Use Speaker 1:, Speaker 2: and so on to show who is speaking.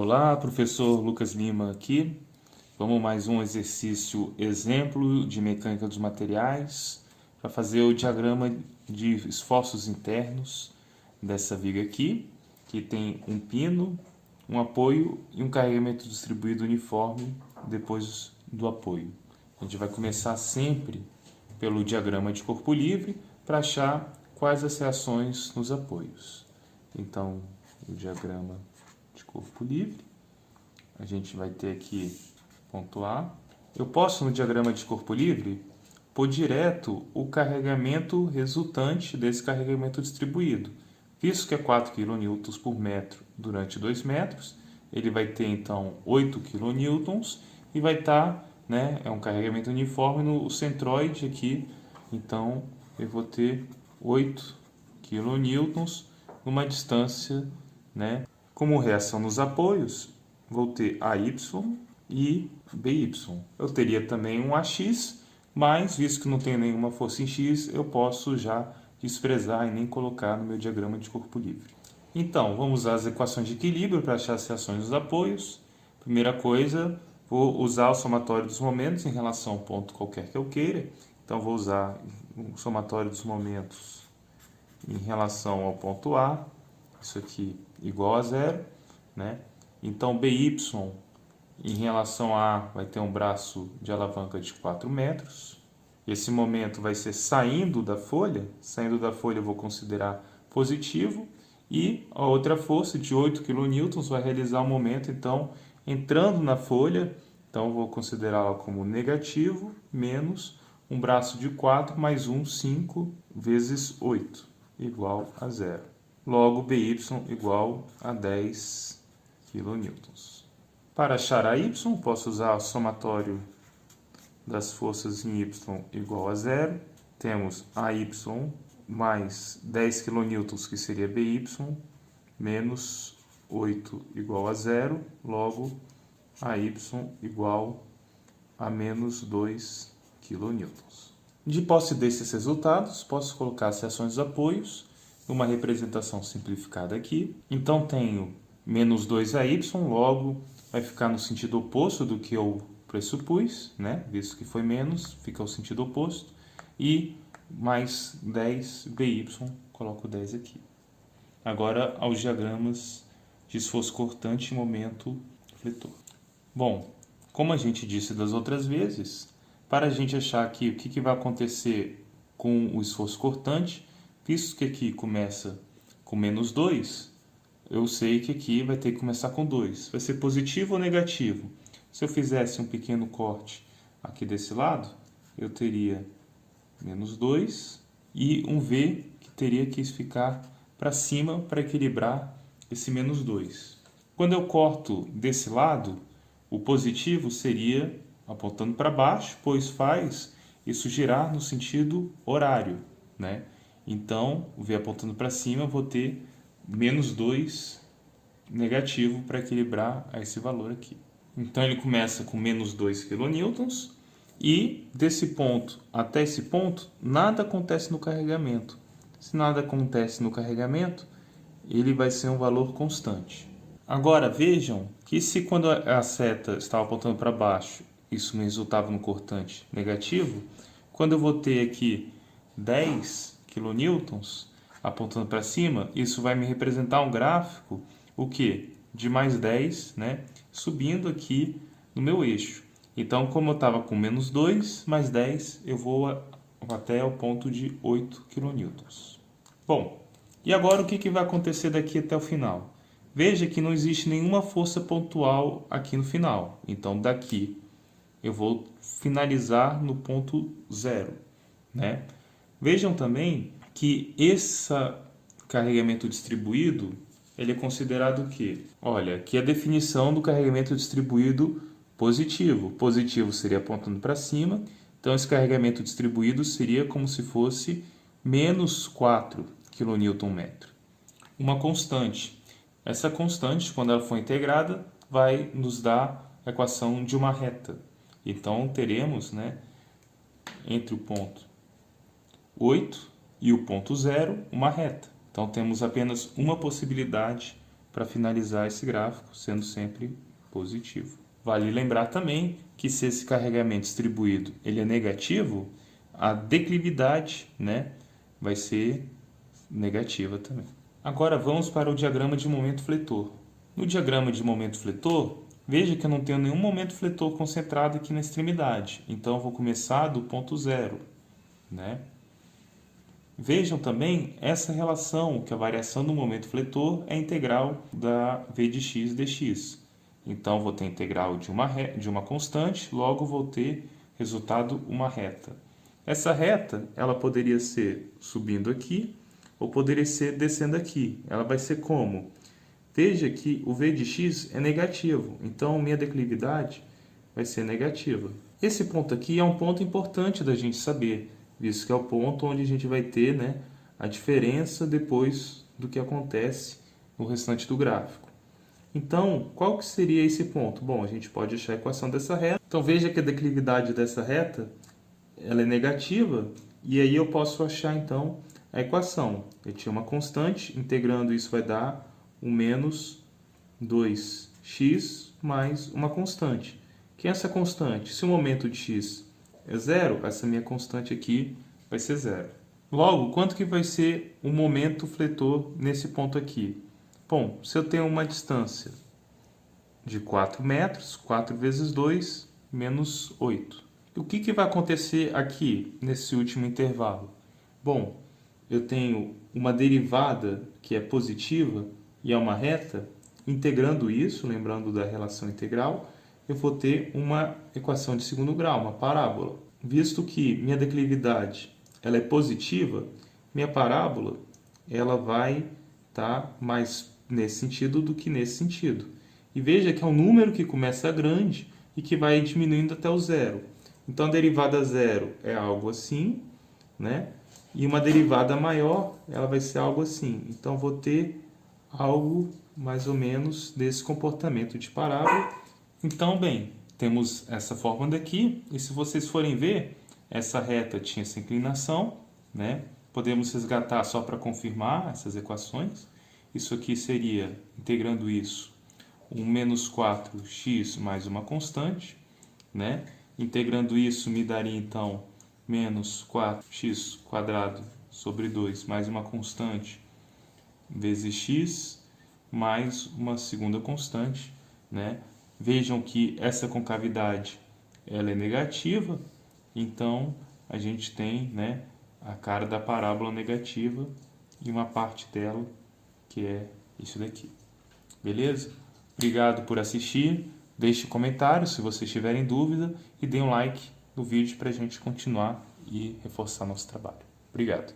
Speaker 1: Olá, professor Lucas Lima aqui. Vamos mais um exercício exemplo de mecânica dos materiais para fazer o diagrama de esforços internos dessa viga aqui, que tem um pino, um apoio e um carregamento distribuído uniforme depois do apoio. A gente vai começar sempre pelo diagrama de corpo livre para achar quais as reações nos apoios. Então, o diagrama de corpo livre, a gente vai ter aqui ponto A. Eu posso, no diagrama de corpo livre, pôr direto o carregamento resultante desse carregamento distribuído. Visto que é 4 kN por metro durante 2 metros, ele vai ter então 8 kN e vai estar, é um carregamento uniforme no centroide aqui, então eu vou ter 8 kN numa distância, Como reação nos apoios, vou ter AY e BY. Eu teria também um AX, mas visto que não tem nenhuma força em X, eu posso já desprezar e nem colocar no meu diagrama de corpo livre. Então, vamos usar as equações de equilíbrio para achar as reações dos apoios. Primeira coisa, vou usar o somatório dos momentos em relação ao ponto qualquer que eu queira. Então, vou usar o somatório dos momentos em relação ao ponto A, isso aqui igual a zero, Então, BY em relação a A vai ter um braço de alavanca de 4 metros. Esse momento vai ser saindo da folha. Saindo da folha eu vou considerar positivo. E a outra força de 8 kN vai realizar o momento, então, entrando na folha. Então, eu vou considerá-la como negativo, menos um braço de 4 mais 5 vezes 8, igual a zero. Logo, BY igual a 10 kN. Para achar a Y, posso usar o somatório das forças em Y igual a zero. Temos AY mais 10 kN, que seria BY, menos 8 igual a zero. Logo, AY igual a menos 2 kN. De posse desses resultados, posso colocar as reações dos apoios numa representação simplificada aqui. Então, tenho menos 2AY, logo vai ficar no sentido oposto do que eu pressupus, Visto que foi menos, fica o sentido oposto. E mais 10BY, coloco 10 aqui. Agora, aos diagramas de esforço cortante e momento fletor. Bom, como a gente disse das outras vezes, para a gente achar aqui o que vai acontecer com o esforço cortante, visto que aqui começa com menos 2, eu sei que aqui vai ter que começar com 2. Vai ser positivo ou negativo? Se eu fizesse um pequeno corte aqui desse lado, eu teria menos 2 e um V que teria que ficar para cima para equilibrar esse menos 2. Quando eu corto desse lado, o positivo seria apontando para baixo, pois faz isso girar no sentido horário, Então, o V apontando para cima, eu vou ter menos 2 negativo para equilibrar esse valor aqui. Então, ele começa com menos 2 kN e desse ponto até esse ponto, nada acontece no carregamento. Se nada acontece no carregamento, ele vai ser um valor constante. Agora, vejam que se quando a seta estava apontando para baixo, isso me resultava no cortante negativo, quando eu vou ter aqui 10 kN apontando para cima, isso vai me representar um gráfico, o quê? De mais 10, subindo aqui no meu eixo. Então, como eu estava com menos 2, mais 10, eu vou até o ponto de 8 kN. Bom, e agora o que vai acontecer daqui até o final? Veja que não existe nenhuma força pontual aqui no final. Então, daqui eu vou finalizar no ponto 0, Vejam também que esse carregamento distribuído, ele é considerado o quê? Olha, aqui é a definição do carregamento distribuído positivo. Positivo seria apontando para cima, então esse carregamento distribuído seria como se fosse menos 4 kN/m. Uma constante. Essa constante, quando ela for integrada, vai nos dar a equação de uma reta. Então, teremos, entre o ponto 8 e o ponto 0, uma reta. Então, temos apenas uma possibilidade para finalizar esse gráfico, sendo sempre positivo. Vale lembrar também que se esse carregamento distribuído ele é negativo, a declividade, né, vai ser negativa também. Agora vamos para o diagrama de momento fletor. No diagrama de momento fletor, veja que eu não tenho nenhum momento fletor concentrado aqui na extremidade. Então eu vou começar do ponto zero, né? Vejam também essa relação, que a variação do momento fletor é integral da v de x dx. Então, vou ter integral de uma constante, logo vou ter resultado uma reta. Essa reta, ela poderia ser subindo aqui, ou poderia ser descendo aqui. Ela vai ser como? Veja que o v de x é negativo, então minha declividade vai ser negativa. Esse ponto aqui é um ponto importante da gente saber, visto que é o ponto onde a gente vai ter, né, a diferença depois do que acontece no restante do gráfico. Então, qual que seria esse ponto? Bom, a gente pode achar a equação dessa reta. Então, veja que a declividade dessa reta ela é negativa, e aí eu posso achar, então, a equação. Eu tinha uma constante, integrando isso vai dar o menos 2x mais uma constante. Quem é essa constante? Se o momento de x é zero, essa minha constante aqui vai ser zero. Logo, quanto que vai ser o momento fletor nesse ponto aqui? Bom, se eu tenho uma distância de 4 metros, 4 vezes 2, menos 8. E o que vai acontecer aqui, nesse último intervalo? Bom, eu tenho uma derivada que é positiva e é uma reta. Integrando isso, lembrando da relação integral, eu vou ter uma equação de segundo grau, uma parábola. Visto que minha declividade ela é positiva, minha parábola ela vai estar mais nesse sentido do que nesse sentido. E veja que é um número que começa grande e que vai diminuindo até o zero. Então, a derivada zero é algo assim, né? E uma derivada maior, ela vai ser algo assim. Então, vou ter algo mais ou menos desse comportamento de parábola. Então, bem, temos essa forma daqui. E se vocês forem ver, essa reta tinha essa inclinação, né? Podemos resgatar só para confirmar essas equações. Isso aqui seria, integrando isso, um menos 4x mais uma constante, né? Integrando isso me daria, então, menos 4x quadrado sobre 2 mais uma constante vezes x mais uma segunda constante, né? Vejam que essa concavidade ela é negativa, então a gente tem, né, a cara da parábola negativa e uma parte dela que é isso daqui. Beleza? Obrigado por assistir. Deixe comentário se vocês tiverem dúvida e dê um like no vídeo para a gente continuar e reforçar nosso trabalho. Obrigado.